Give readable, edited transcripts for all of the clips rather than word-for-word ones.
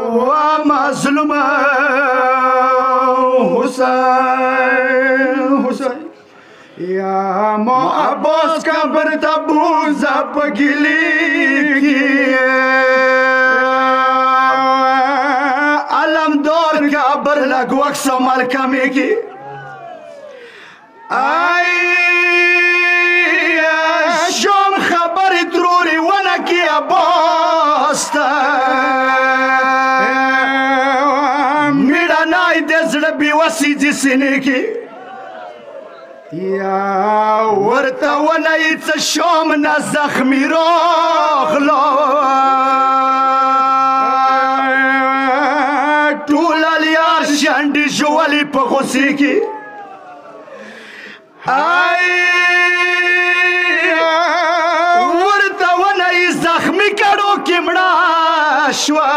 ومظلوم حسین یا مو عباس قبر تبوزا پگلی کی علم دور قبر لگوک سمال کمی کی شام خبر تروری ونکی عباس تا میڑا نائی دزر بیوسی جسنی کی یا ورطا ونایت شام نا زخمی راغلا طول الیار شنڈی جوالی پا غصی کی ورطا ونای زخمی کرو کمڑا شوا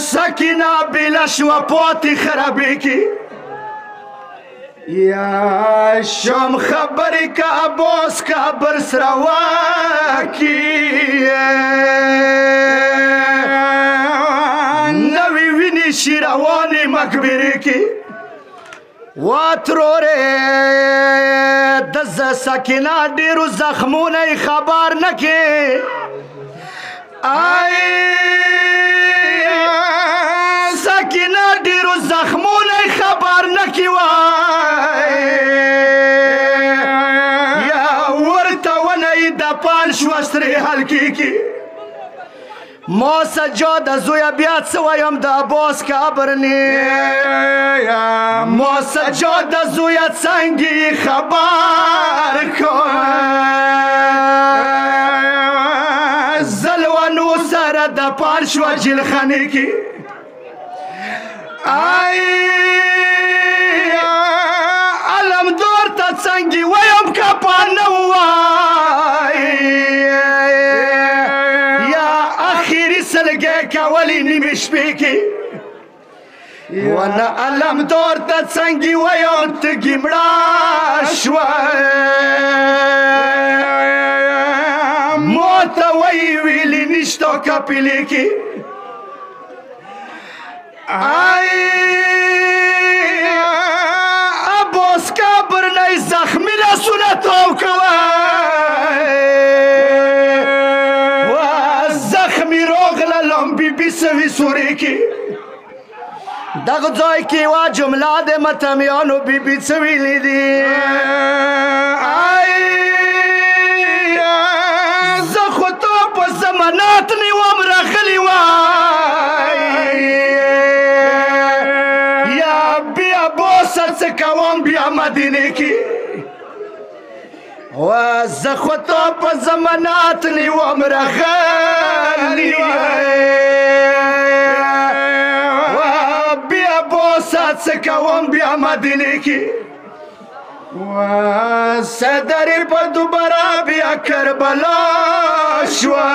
سکینہ بلا شوا پوتی خرابی کی یا شام خبری کا عباس کا برسروا کی نوی وینی شیروانی مقبری کی واترورے دز سکینہ ڈیرو زخمون خبر نکی سکینہ ڈیرو زخمون خبر نکی یا ورطا ونائی دا پانش وستری حلکی کی ما سجاد زویا بیاد سویم دا عباس قبرنی ما سجاد زویا سنگی خبر کن زلوانو سر دا پانش و جلخانی کی علم دور تا سنگی ویم کپانو سلگے کولی نیمش پیکی وانا علم دور تا سنگی ویون تگی مڑا شوا موتا وی ویلی نشتو کپیلی کی عباس قبر نئی زخمی رسولتو بی بی سوی سوری کی دغ زوی کی وا جملہ دے متمیانو بی بی سوی لی دی زخوتو پا زمانات نیوام رخلی یا بیا بوسط سے کوام بیا مدینے کی زخوتو پا زمانات نیوام رخلی سات سکوام بیا مدینه کی صدری پا دوبارا بیا کربلا شوا